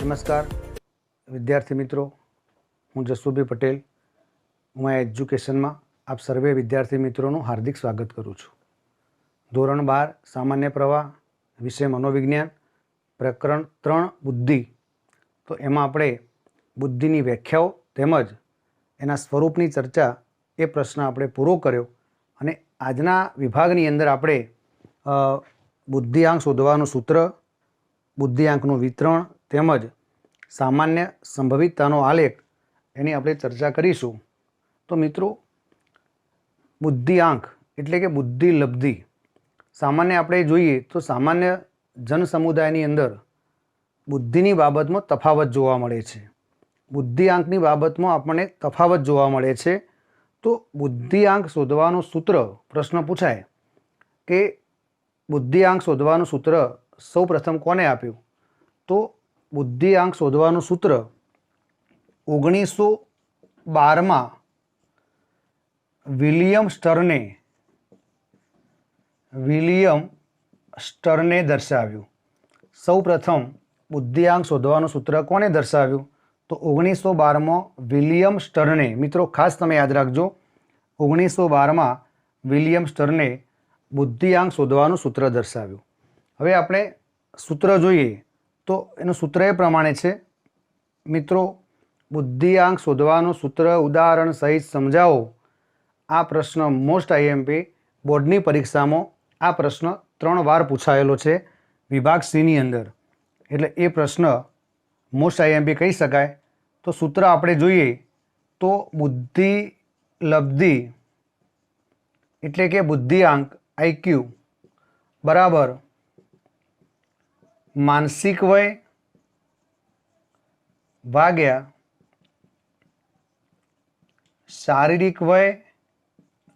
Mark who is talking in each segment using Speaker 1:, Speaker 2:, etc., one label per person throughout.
Speaker 1: નમસ્કાર વિદ્યાર્થી મિત્રો, હું જસુભાઈ પટેલ. હું આ એજ્યુકેશનમાં આપ સર્વે વિદ્યાર્થી મિત્રોનું હાર્દિક સ્વાગત કરું છું. ધોરણ 12 સામાન્ય પ્રવાહ, વિષય મનોવિજ્ઞાન, પ્રકરણ 3 બુદ્ધિ. તો એમાં આપણે બુદ્ધિની વ્યાખ્યાઓ તેમજ એના સ્વરૂપની ચર્ચા એ પ્રશ્ન આપણે પૂરો કર્યો. અને આજના વિભાગની અંદર આપણે બુદ્ધિઆંક શોધવાનું સૂત્ર, બુદ્ધિઆંકનું વિતરણ તેમજ સામાન્ય સંભવિતતાનો આલેખ એની આપણે ચર્ચા કરીશું. તો મિત્રો, બુદ્ધિઆંક એટલે કે બુદ્ધિ લબ્ધિ સામાન્ય આપણે જોઈએ તો સામાન્ય જન સમુદાયની અંદર બુદ્ધિની બાબતમાં તફાવત જોવા મળે છે. બુદ્ધિઆંકની બાબતમાં આપણને તફાવત જોવા મળે છે. તો બુદ્ધિઆંક શોધવાનું સૂત્ર પ્રશ્ન પૂછાય કે બુદ્ધિઆંક શોધવાનું સૂત્ર સૌ પ્રથમ કોને આપ્યું? તો બુદ્ધિઆંક શોધવાનું સૂત્ર 1912માં વિલિયમ સ્ટર્ને દર્શાવ્યું. સૌ પ્રથમ બુદ્ધિઆંક શોધવાનું સૂત્ર કોને દર્શાવ્યું? તો 1912માં વિલિયમ સ્ટર્ને. મિત્રો ખાસ તમે યાદ રાખજો, 1912માં વિલિયમ સ્ટર્ને બુદ્ધિઆંક શોધવાનું સૂત્ર દર્શાવ્યું. હવે આપણે સૂત્ર જોઈએ તો એનું સૂત્ર એ પ્રમાણે છે. મિત્રો, બુદ્ધિઆંક શોધવાનું સૂત્ર ઉદાહરણ સહિત સમજાવો. આ પ્રશ્ન મોસ્ટ આઈએમપી બોર્ડની પરીક્ષામાં આ પ્રશ્ન 3 વાર પૂછાયેલો છે વિભાગ સીની અંદર. એટલે એ પ્રશ્ન મોસ્ટ આઈએમપી કહી શકાય. તો સૂત્ર આપણે જોઈએ તો બુદ્ધિ લબ્ધિ એટલે કે બુદ્ધિઆંક આઈક્યુ બરાબર માનસિક વય ભાગ્યા શારીરિક વય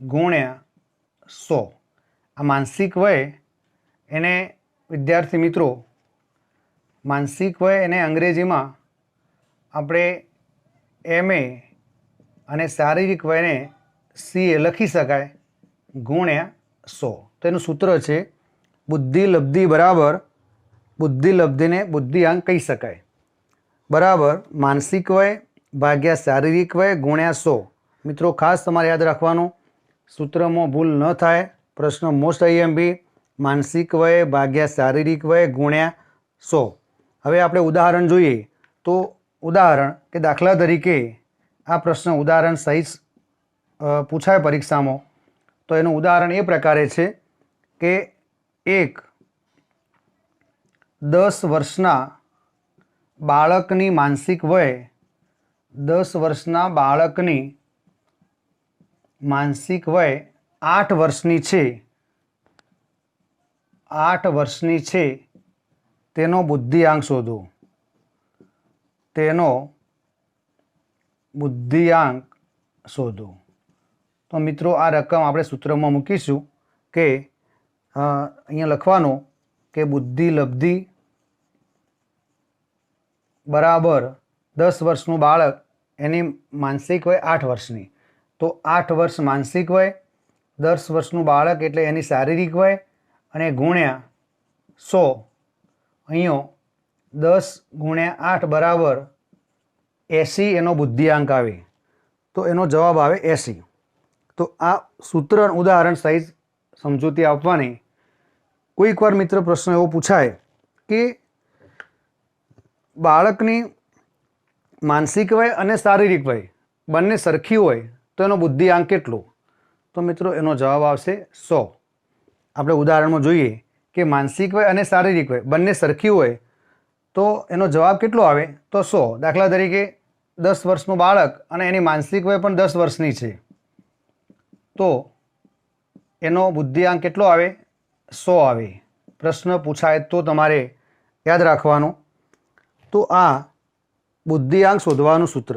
Speaker 1: ગુણ્યા 100. આ માનસિક વય એને વિદ્યાર્થી મિત્રો, માનસિક વય એને અંગ્રેજીમાં આપણે MA અને શારીરિક વયને CA લખી શકાય ગુણ્યા 100. તો એનું સૂત્ર છે બુદ્ધિ લબ્ધિ બરાબર બુદ્ધિ લબ્ધિને બુદ્ધિઆંક કહી શકાય બરાબર માનસિક વય ભાગ્યા શારીરિક વય ગુણ્યા 100. મિત્રો ખાસ તમારે યાદ રાખવાનું, સૂત્રમાં ભૂલ ન થાય. પ્રશ્ન મોસ્ટ આઈએમપી માનસિક વય ભાગ્યા શારીરિક વય ગુણ્યા 100. હવે આપણે ઉદાહરણ જોઈએ તો ઉદાહરણ કે દાખલા તરીકે આ પ્રશ્ન ઉદાહરણ સહિત પૂછાય પરીક્ષામાં. તો એનું ઉદાહરણ એ પ્રકારે છે કે એક 10 વર્ષના બાળકની માનસિક વય 10 વર્ષના બાળકની માનસિક વય 8 વર્ષની છે. 8 વર્ષની છે. તેનો બુદ્ધિઆંક શોધો. તેનો બુદ્ધિઆંક શોધો. તો મિત્રો આ રકમ આપણે સૂત્રમાં મૂકીશું કે અહીંયા લખવાનું કે બુદ્ધિ લબ્ધિ બરાબર 10 વર્ષનું બાળક એની માનસિક વય 8 વર્ષની. તો 8 વર્ષ માનસિક વય, 10 વર્ષનું બાળક એટલે એની શારીરિક વય અને ગુણ્યા 100. અહીંયા 10 ગુણ્યા 8 બરાબર 80 એનો બુદ્ધિઆંક આવે. તો એનો જવાબ આવે 80. તો આ સૂત્ર ઉદાહરણ સહિત સમજૂતી આપવાની. કોઈક વાર મિત્ર પ્રશ્ન એવો પૂછાય કે બાળકની માનસિક વય અને શારીરિક વય બંને સરખી હોય તો એનો બુદ્ધિઆંક કેટલો? તો મિત્રો એનો જવાબ આવશે 100. આપણે ઉદાહરણમાં જોઈએ કે માનસિક વય અને શારીરિક વય બંને સરખી હોય તો એનો જવાબ કેટલો આવે? તો 100. દાખલા તરીકે 10 વર્ષનું બાળક અને એની માનસિક વય પણ 10 વર્ષની છે તો એનો બુદ્ધિઆંક કેટલો આવે? 100 આવે. પ્રશ્ન પૂછાય તો તમારે યાદ રાખવાનું. તો આ બુદ્ધિઆંક શોધવાનું સૂત્ર.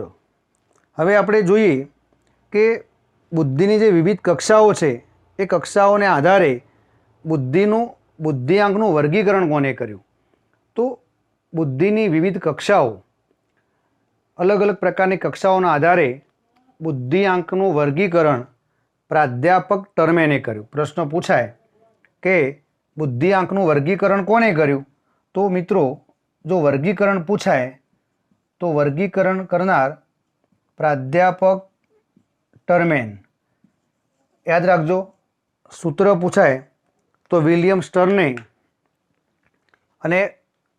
Speaker 1: હવે આપણે જોઈએ કે બુદ્ધિની જે વિવિધ કક્ષાઓ છે એ કક્ષાઓને આધારે બુદ્ધિઆંકનું વર્ગીકરણ કોને કર્યું? તો બુદ્ધિની વિવિધ કક્ષાઓ, અલગ અલગ પ્રકારની કક્ષાઓના આધારે બુદ્ધિઆંકનું વર્ગીકરણ પ્રાધ્યાપક ટર્મેને કર્યું. પ્રશ્ન પૂછાય કે બુદ્ધિઆંકનું વર્ગીકરણ કોને કર્યું? તો મિત્રો જો વર્ગીકરણ પૂછાય તો વર્ગીકરણ કરનાર પ્રાધ્યાપક ટર્મેન. યાદ રાખજો, સૂત્ર પૂછાય તો વિલિયમ સ્ટર્ને. અને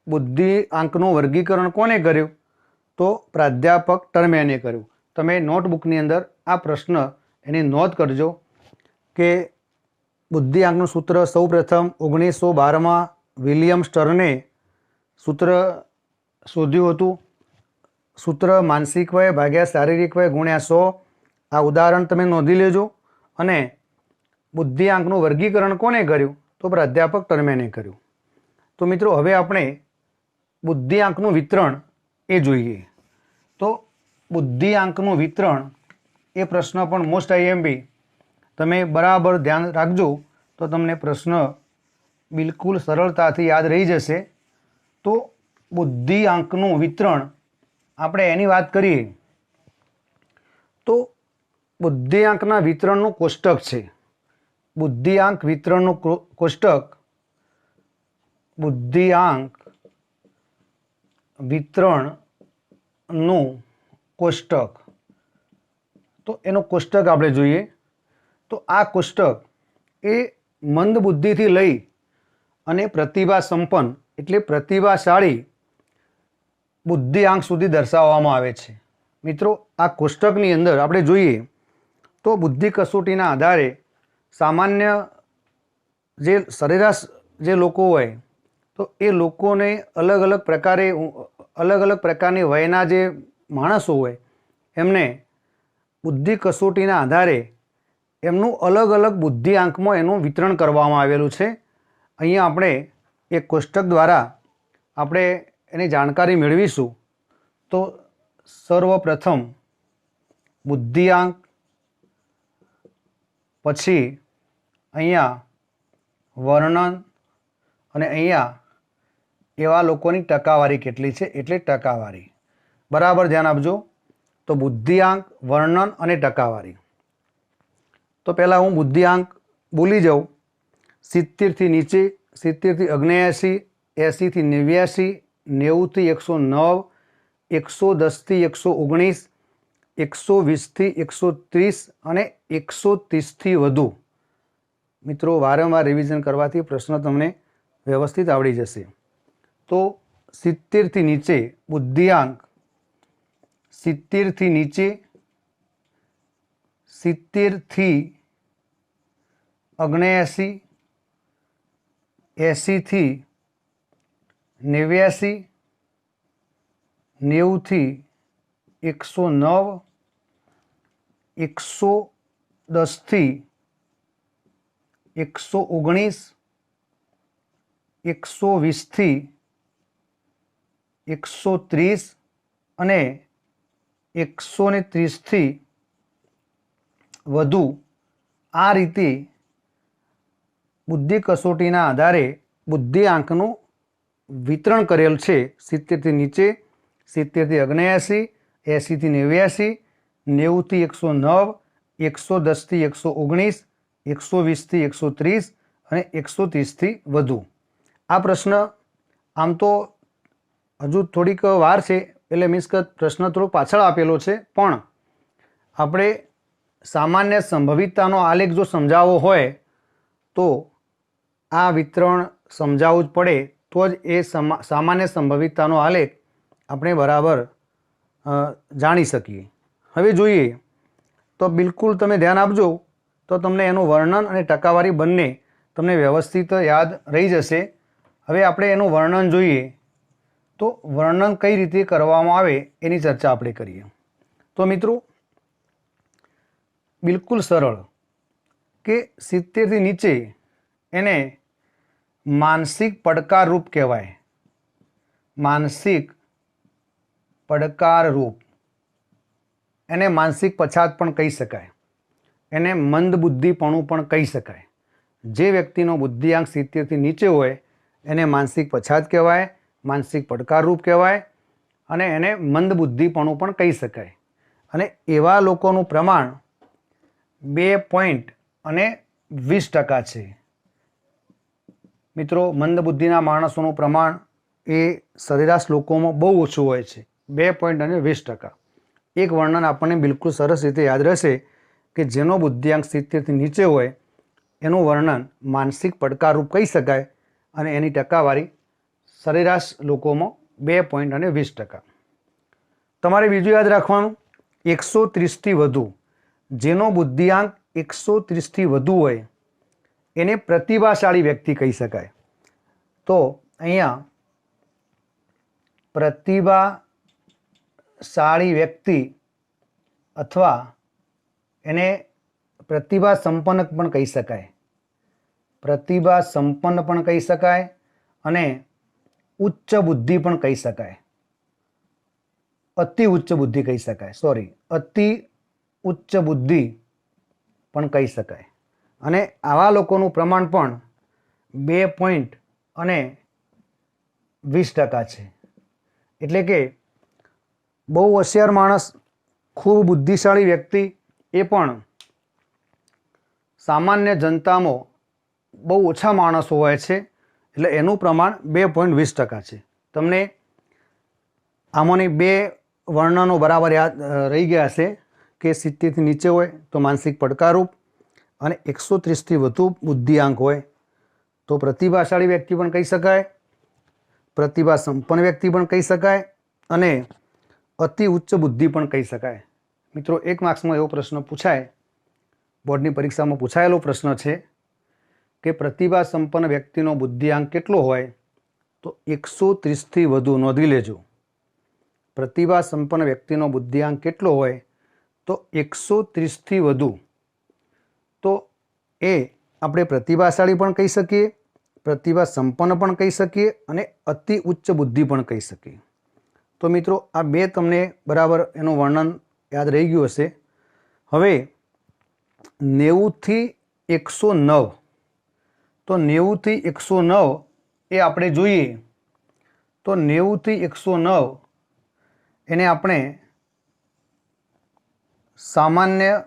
Speaker 1: બુદ્ધિઆંકનું વર્ગીકરણ કોને કર્યું? તો પ્રાધ્યાપક ટર્મેને કર્યું. તમે નોટબુકની અંદર આ પ્રશ્ન એની નોંધ કરજો કે બુદ્ધિઆંકનું સૂત્ર સૌપ્રથમ 1912માં વિલિયમ સ્ટર્ને સૂત્ર શોધ્યું હતું. સૂત્ર માનસિક વય ભાગ્યા શારીરિક વય ગુણ્યા 100. આ ઉદાહરણ તમે નોંધી લેજો. અને બુદ્ધિઆંકનું વર્ગીકરણ કોને કર્યું? તો પ્રાધ્યાપક ટર્મેને કર્યું. તો મિત્રો હવે આપણે બુદ્ધિઆંકનું વિતરણ એ જોઈએ. તો બુદ્ધિઆંકનું વિતરણ એ પ્રશ્ન પણ મોસ્ટ આઈએમપી. તમે બરાબર ધ્યાન રાખજો તો તમને પ્રશ્ન બિલકુલ સરળતાથી યાદ રહી જશે. તો બુદ્ધિઆંકનું વિતરણ આપણે એની વાત કરીએ તો બુદ્ધિઆંકના વિતરણનું કોષ્ટક છે. બુદ્ધિઆંક વિતરણનું કોષ્ટક, બુદ્ધિઆંક વિતરણનું કોષ્ટક. તો એનું કોષ્ટક આપણે જોઈએ. તો આ કોષ્ટક એ મંદ બુદ્ધિથી લઈ અને પ્રતિભા સંપન્ન એટલે પ્રતિભાશાળી બુદ્ધિઆંક સુધી દર્શાવવામાં આવે છે. મિત્રો આ કોષ્ટકની અંદર આપણે જોઈએ તો બુદ્ધિ કસોટીના આધારે સામાન્ય જે સરેરાશ જે લોકો હોય તો એ લોકોને અલગ અલગ પ્રકારની વયના જે માણસો હોય એમને બુદ્ધિ કસોટીના આધારે એમનું અલગ અલગ બુદ્ધિઆંકમાં એનું વિતરણ કરવામાં આવેલું છે. અહીંયા આપણે એક કોષ્ટક દ્વારા આપણે એની જાણકારી મેળવીશું. તો સર્વપ્રથમ બુદ્ધિઆંક, પછી અહીંયા વર્ણન અને અહીંયા એવા લોકોની ટકાવારી કેટલી છે એટલે ટકાવારી. બરાબર ધ્યાન આપજો. તો બુદ્ધિઆંક, વર્ણન અને ટકાવારી. તો પહેલાં હું બુદ્ધિઆંક બોલી જાઉં. 70થી નીચે, 70થી 79, 80થી 89, 90થી 109, 110થી 119, 120થી 130 અને 130થી વધુ. મિત્રો વારંવાર રિવિઝન કરવાથી પ્રશ્ન તમને વ્યવસ્થિત આવડી જશે. તો 70થી નીચે બુદ્ધિઆંક, 70થી નીચે, 70થી 79, 80થી 89, 90થી 109, 110થી 119, 120થી 130 અને 130થી વધુ. આ રીતે બુદ્ધિ કસોટીના આધારે બુદ્ધિઆંકનું વિતરણ કરેલ છે. 70થી નીચે, 70થી 79, 80થી 89, 90થી 109, 110થી 119, 120થી 130 અને 130થી વધુ. આ પ્રશ્ન આમ તો હજુ થોડીક વાર છે એટલે મીન્સ કે પ્રશ્ન થોડોક પાછળ આપેલો છે, પણ આપણે સામાન્ય સંભવિતતાનો આલેખ જો સમજાવવો હોય તો આ વિતરણ સમજાવવું જ પડે, તો જ એ સામાન્ય સંભવિતતાનો આલેખ આપણે બરાબર જાણી શકીએ. હવે જોઈએ તો બિલકુલ તમે ધ્યાન આપજો તો તમને એનું વર્ણન અને ટકાવારી બંને તમને વ્યવસ્થિત યાદ રહી જશે. હવે આપણે એનું વર્ણન જોઈએ. તો વર્ણન કઈ રીતે કરવામાં આવે એની ચર્ચા આપણે કરીએ. તો મિત્રો બિલકુલ સરળ કે 70થી નીચે એને માનસિક પડકારરૂપ કહેવાય. માનસિક પડકારરૂપ. એને માનસિક પછાત પણ કહી શકાય. એને મંદબુદ્ધિપણું પણ કહી શકાય. જે વ્યક્તિનો બુદ્ધિઆંક 70થી નીચે હોય એને માનસિક પછાત કહેવાય, માનસિક પડકારરૂપ કહેવાય અને એને મંદબુદ્ધિપણું પણ કહી શકાય. અને એવા લોકોનું પ્રમાણ 2.20% છે. મિત્રો મંદબુદ્ધિના માણસોનું પ્રમાણ એ સરેરાશ લોકોમાં બહુ ઓછું હોય છે. 2.20%. એક વર્ણન આપણને બિલકુલ સરસ રીતે યાદ રહેશે કે જેનો બુદ્ધિઆંક 70થી નીચે હોય એનું વર્ણન માનસિક પડકારરૂપ કહી શકાય અને એની ટકાવારી સરેરાશ લોકોમાં 2.20%. તમારે બીજું યાદ રાખવાનું, 130થી વધુ, જેનો બુદ્ધિઆંક 130થી વધુ હોય એને પ્રતિભાશાળી વ્યક્તિ કહી શકાય. તો અહીંયા પ્રતિભાશાળી વ્યક્તિ અથવા એને પ્રતિભા સંપન્ન પણ કહી શકાય, પ્રતિભા સંપન્ન પણ કહી શકાય અને ઉચ્ચ બુદ્ધિ પણ કહી શકાય, અતિ ઉચ્ચ બુદ્ધિ કહી શકાય, અતિ ઉચ્ચ બુદ્ધિ પણ કહી શકાય. અને આવા લોકોનું પ્રમાણ પણ 2.20% છે. એટલે કે બહુ હોશિયાર માણસ, ખૂબ બુદ્ધિશાળી વ્યક્તિ એ પણ સામાન્ય જનતામાં બહુ ઓછા માણસો હોય છે. એટલે એનું પ્રમાણ 2.20% છે. તમને આમાંની બે વર્ણનો બરાબર યાદ રહી ગયા હશે કે 70થી નીચે હોય તો માનસિક પડકારરૂપ અને 130થી વધુ બુદ્ધિઆંક હોય તો પ્રતિભાશાળી વ્યક્તિ પણ કહી શકાય, પ્રતિભા સંપન્ન વ્યક્તિ પણ કહી શકાય અને અતિ ઉચ્ચ બુદ્ધિ પણ કહી શકાય. મિત્રો, 1 માર્ક્સમાં એવો પ્રશ્ન પૂછાય, બોર્ડની પરીક્ષામાં પૂછાયેલો પ્રશ્ન છે કે પ્રતિભા સંપન્ન વ્યક્તિનો બુદ્ધિઆંક કેટલો હોય? તો 130થી વધુ. નોંધી લેજો, પ્રતિભા સંપન્ન વ્યક્તિનો બુદ્ધિઆંક કેટલો હોય? તો 130થી વધુ. તો એ આપણે પ્રતિભાશાળી પણ કહી શકીએ, પ્રતિભા સંપન્ન પણ કહી શકીએ અને અતિ ઉચ્ચ બુદ્ધિ પણ કહી શકીએ. તો મિત્રો, આ બે તમને બરાબર એનું વર્ણન યાદ રહી ગયું હશે. હવે 90થી 109, તો 90થી 109 એ આપણે જોઈએ તો 90થી 109 એને આપણે સામાન્ય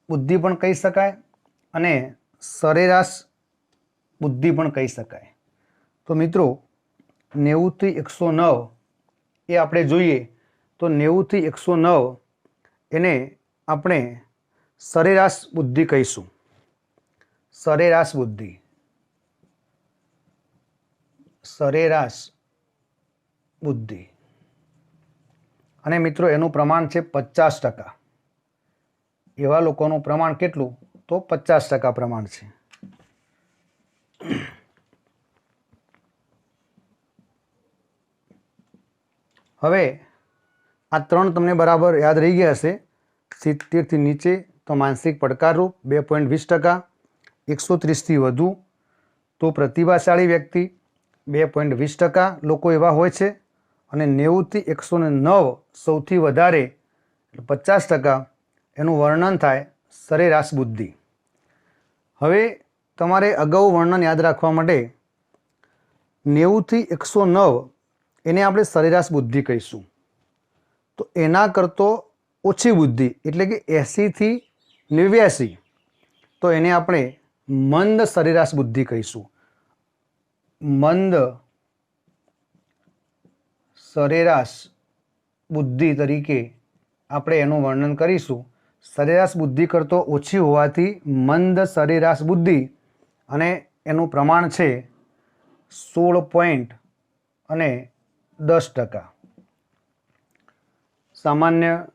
Speaker 1: બુદ્ધિ પણ કહી શકાય અને સરેરાશ બુદ્ધિ પણ કહી શકાય. તો મિત્રો, 90થી 109 એ આપણે જોઈએ તો 90થી 109 એને આપણે સરેરાશ બુદ્ધિ કહીશું, સરેરાશ બુદ્ધિ, સરેરાશ બુદ્ધિ. અને મિત્રો, એનું પ્રમાણ છે 50%. એવા લોકોનું પ્રમાણ કેટલું? તો 50% પ્રમાણ છે. હવે આ ત્રણ તમને બરાબર યાદ રહી ગયા હશે. 70થી નીચે તો માનસિક પડકારરૂપ 2.20%, 130થી વધુ તો પ્રતિભાશાળી વ્યક્તિ 2.20% લોકો એવા હોય છે અને 90થી 109 સૌથી વધારે 50% એનું વર્ણન થાય સરેરાશ બુદ્ધિ. હવે તમારે અગાઉ વર્ણન યાદ રાખવા માટે 90થી 109 એને આપણે સરેરાશ બુદ્ધિ કહીશું. તો એના કરતો ઓછી બુદ્ધિ એટલે કે 80થી 89 તો એને આપણે મંદ સરેરાશ બુદ્ધિ કહીશું. મંદ સરેરાશ બુદ્ધિ તરીકે આપણે એનું વર્ણન કરીશું. સરેરાશ બુદ્ધિ કરતો ઓછી હોવાથી મંદ સરેરાશ બુદ્ધિ અને એનું પ્રમાણ છે 16.10%. સામાન્ય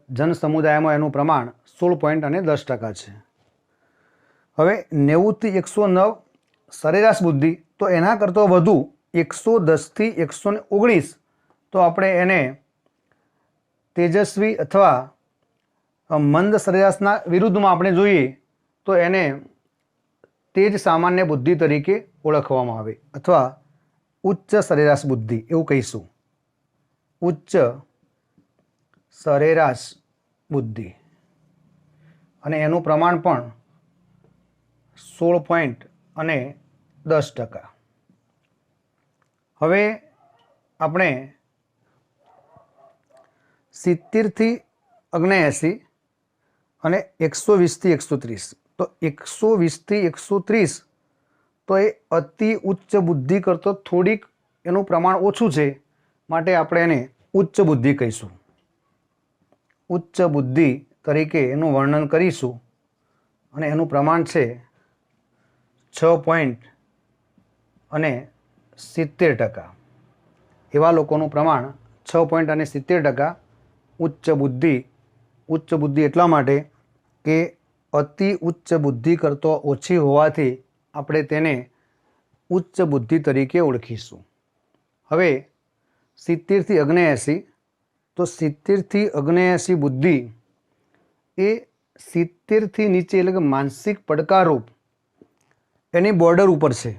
Speaker 1: જન સમુદાયમાં એનું પ્રમાણ 16.10% છે. હવે 90થી 109 સરેરાશ બુદ્ધિ તો એના કરતો વધુ 110થી 119 તો આપણે એને તેજસ્વી અથવા મંદ સરેરાશના વિરુદ્ધમાં આપણે જોઈએ તો એને તેજ સામાન્ય બુદ્ધિ તરીકે ઓળખવામાં આવે અથવા ઉચ્ચ સરેરાશ બુદ્ધિ એવું કહીશું. ઉચ્ચ સરેરાશ બુદ્ધિ અને એનું પ્રમાણ પણ 16.10%. હવે આપણે 70થી 79 અને 120થી 130 તો 120થી 130 તો એ અતિ ઉચ્ચ બુદ્ધિ કરતો થોડીક એનું પ્રમાણ ઓછું છે માટે આપણે એને ઉચ્ચ બુદ્ધિ કહીશું. ઉચ્ચ બુદ્ધિ તરીકે એનું વર્ણન કરીશું અને એનું પ્રમાણ છે 6.70%. એવા લોકોનું પ્રમાણ 6.70%. ઉચ્ચ બુદ્ધિ. ઉચ્ચ બુદ્ધિ એટલા માટે કે અતિ ઉચ્ચ બુદ્ધિ કરતો ઓછી હોવાથી આપણે તેને ઉચ્ચ બુદ્ધિ તરીકે ઓળખીશું. હવે 70 થી 79, તો 70 થી 79 બુદ્ધિ એ 70 થી નીચે એટલે કે માનસિક પડકારરૂપ એની બોર્ડર ઉપર છે,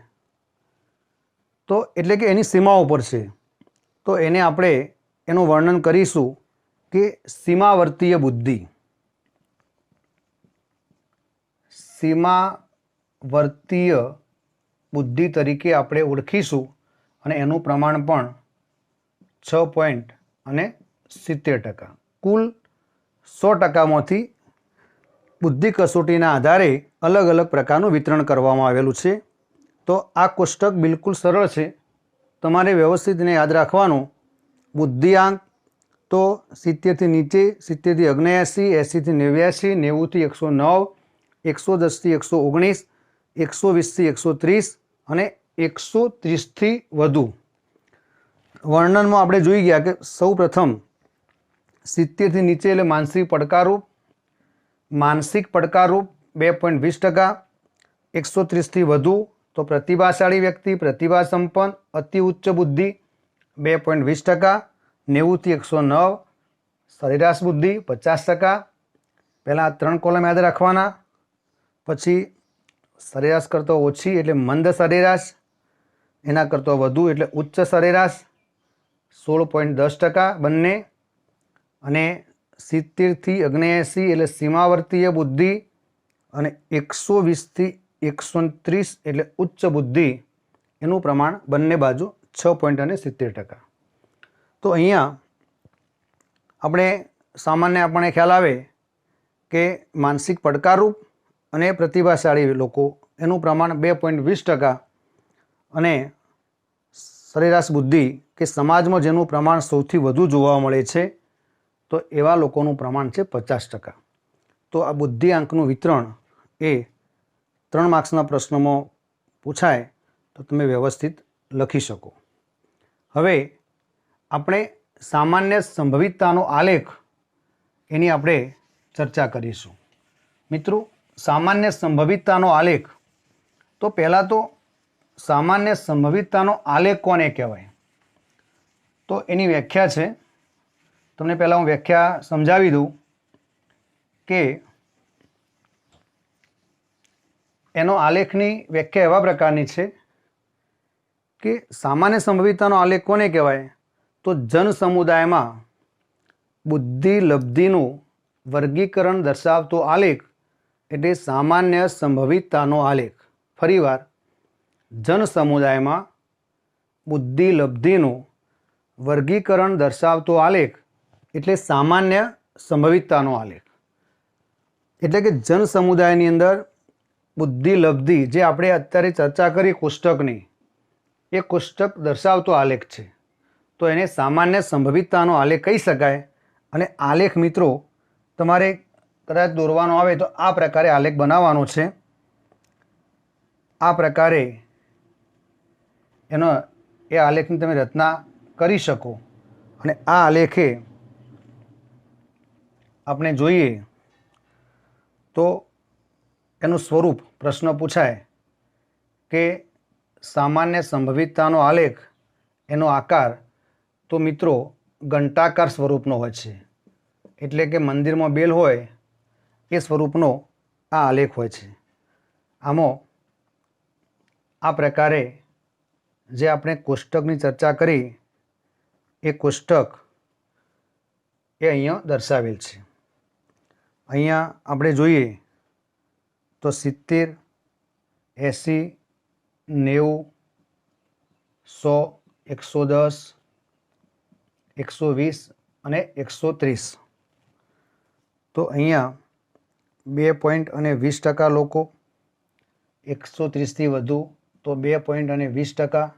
Speaker 1: તો એટલે કે એની સીમા ઉપર છે. તો એને આપણે એનું વર્ણન કરીશું કે સીમાવર્તીય બુદ્ધિ. સીમાવર્તીય બુદ્ધિ તરીકે આપણે ઓળખીશું અને એનું પ્રમાણ પણ 6.70%. કુલ 100%માંથી બુદ્ધિ કસોટીના આધારે અલગ અલગ પ્રકારનું વિતરણ કરવામાં આવેલું છે. તો આ કોષ્ટક બિલકુલ સરળ છે, તમારે વ્યવસ્થિત એને યાદ રાખવાનું. બુદ્ધિઆંક તો 70 થી નીચે 70 થી 79, 80 થી 89, 90 થી 109, 110 થી 119, 120 થી 130 અને 130 થી વધુ. વર્ણનમાં આપણે જોઈ ગયા કે સૌ પ્રથમ 70 થી નીચે એટલે માનસિક પડકારરૂપ. માનસિક પડકારરૂપ 2.20%. 130 થી વધુ તો પ્રતિભાશાળી વ્યક્તિ, પ્રતિભા સંપન્ન, અતિ ઉચ્ચ બુદ્ધિ 2.20%. 90 થી 109 સરેરાશ બુદ્ધિ 50%. પહેલાં 3 કોલમ યાદ રાખવાના. પછી સરેરાશ કરતો ઓછી એટલે મંદ સરેરાશ, એના કરતો વધુ એટલે ઉચ્ચ સરેરાશ 16.10% બંને. અને 70 થી 79 એટલે સીમાવર્તીય બુદ્ધિ અને 120 થી 130 એટલે ઉચ્ચ બુદ્ધિ. એનું પ્રમાણ બંને બાજુ 6.70%. તો અહીંયા આપણે સામાન્ય આપણને ખ્યાલ આવે કે માનસિક પડકારરૂપ અને પ્રતિભાશાળી લોકો એનું પ્રમાણ 2.20% અને સરેરાશ બુદ્ધિ કે સમાજમાં જેનું પ્રમાણ સૌથી વધુ જોવા મળે છે તો એવા લોકોનું પ્રમાણ છે 50%. તો આ બુદ્ધિઆંકનું વિતરણ એ 3 માર્ક્સના પ્રશ્નોમાં પૂછાય તો તમે વ્યવસ્થિત લખી શકો. હવે આપણે સામાન્ય સંભવિતતાનો આલેખ એની આપણે ચર્ચા કરીશું. મિત્રો, સામાન્ય સંભવિતતાનો આલેખ, તો પહેલાં તો સામાન્ય સંભવિતતાનો આલેખ કોને કહેવાય? તો એની વ્યાખ્યા છે. તમને પહેલાં હું વ્યાખ્યા સમજાવી દઉં કે એનો આલેખની વ્યાખ્યા એવા પ્રકારની છે કે સામાન્ય સંભવિતતાનો આલેખ કોને કહેવાય? તો જન સમુદાયમાં બુદ્ધિ લબ્ધિનું વર્ગીકરણ દર્શાવતો આલેખ એટલે સામાન્ય સંભવિતતાનો આલેખ. ફરીવાર, જન સમુદાયમાં બુદ્ધિ લબ્ધિનું વર્ગીકરણ દર્શાવતો આલેખ એટલે સામાન્ય સંભવિતતાનો આલેખ. એટલે કે જન સમુદાયની અંદર બુદ્ધિ લબ્ધિ જે આપણે અત્યારે ચર્ચા કરી કોષ્ટકની, એ કોષ્ટક દર્શાવતો આલેખ છે. તો એને સામાન્ય સંભવિતતાનો આલેખ કહી શકાય. અને આલેખ મિત્રો તમારે કદાચ દોરવાનો આવે તો આ પ્રકારે આલેખ બનાવવાનો છે. આ પ્રકારે એ આલેખની તમે રચના કરી શકો. અને આ આલેખે આપણે જોઈએ તો એનું સ્વરૂપ, પ્રશ્ન પૂછાય કે સામાન્ય સંભવિતતાનો આલેખ, એનો આકાર તો મિત્રો ઘંટાકાર સ્વરૂપનો હોય છે. એટલે કે મંદિરમાં બેલ હોય એ સ્વરૂપનો આ આલેખ હોય છે. આમાં આ પ્રકારે જે આપણે કોષ્ટકની ચર્ચા કરી એ કોષ્ટક એ અહીંયા દર્શાવેલ છે. અહીંયા આપણે જોઈએ તો 70, 80, 90, 100, 110, 120 અને 130. તો અહીંયા 2.20% લોકો, 130 થી વધુ તો 2.20%,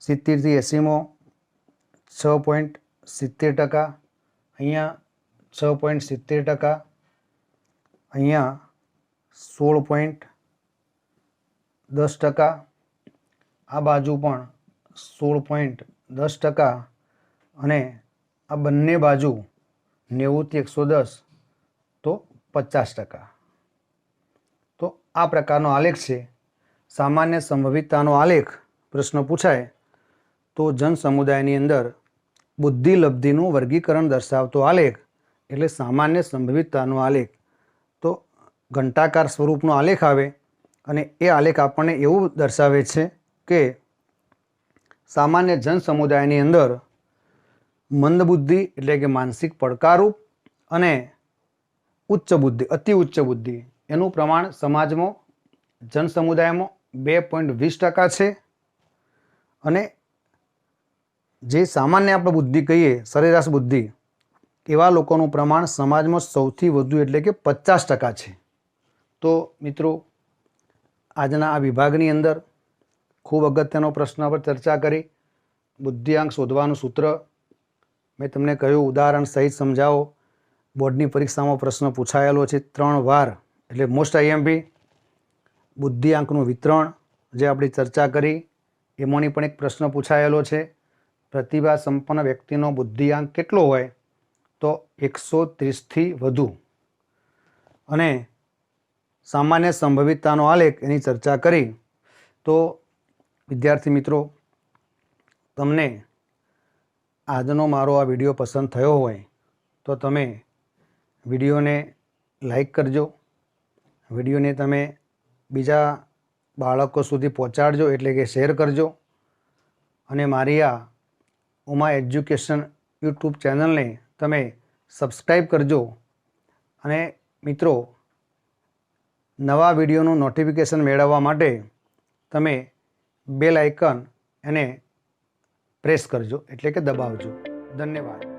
Speaker 1: 70 થી 80માં 6.70%, અહીંયા 6.70%, અહીંયા 16.10%, આ બાજુ પણ 16.10%, અને આ બંને બાજુ 90 થી 110 તો 50%. તો આ પ્રકારનો આલેખ છે. સામાન્ય સંભવિતતાનો આલેખ પ્રશ્ન પૂછાય તો જન સમુદાયની અંદર બુદ્ધિ લબ્ધિનું વર્ગીકરણ દર્શાવતો આલેખ એટલે સામાન્ય સંભવિતતાનો આલેખ. તો ઘંટાકાર સ્વરૂપનો આલેખ આવે અને એ આલેખ આપણને એવું દર્શાવે છે કે સામાન્ય જન સમુદાયની અંદર મંદ બુદ્ધિ એટલે કે માનસિક પડકારરૂપ અને ઉચ્ચ બુદ્ધિ, અતિ ઉચ્ચ બુદ્ધિ એનું પ્રમાણ સમાજમાં જન સમુદાયમાં 2.20% છે. અને જે સામાન્ય આપણે બુદ્ધિ કહીએ, સરેરાશ બુદ્ધિ, એવા લોકોનું પ્રમાણ સમાજમાં સૌથી વધુ એટલે કે 50% છે. તો મિત્રો, આજના આ વિભાગની અંદર ખૂબ અગત્યનો પ્રશ્ન પર ચર્ચા કરી. બુદ્ધિઆંક શોધવાનું સૂત્ર મેં તમને કહ્યું, ઉદાહરણ સહિત સમજાવો. બોર્ડની પરીક્ષામાં પ્રશ્ન પૂછાયેલો છે 3 વાર, એટલે મોસ્ટ આઈએમપી. બુદ્ધિઆંકનું વિતરણ જે આપણી ચર્ચા કરી એમાંની પણ એક પ્રશ્ન પૂછાયેલો છે. પ્રતિભા સંપન્ન વ્યક્તિનો બુદ્ધિઆંક કેટલો હોય? તો 130થી વધુ. અને સામાન્ય સંભવિતતાનો આલેખ એની ચર્ચા કરી. તો વિદ્યાર્થી મિત્રો, તમને આજનો મારો આ વિડીયો પસંદ થયો હોય તો તમે વિડીયોને લાઈક કરજો, વિડીયોને તમે બીજા બાળકો સુધી પહોંચાડજો, એટલે કે શેર કરજો. અને મારી આ ઉમા એજ્યુકેશન યુટ્યુબ ચેનલને તમે સબસ્ક્રાઈબ કરજો. અને મિત્રો, નવા વિડીયોનું નોટિફિકેશન મેળવવા માટે તમે બેલ આઇકન એને પ્રેસ કરજો, એટલે કે દબાવજો. ધન્યવાદ.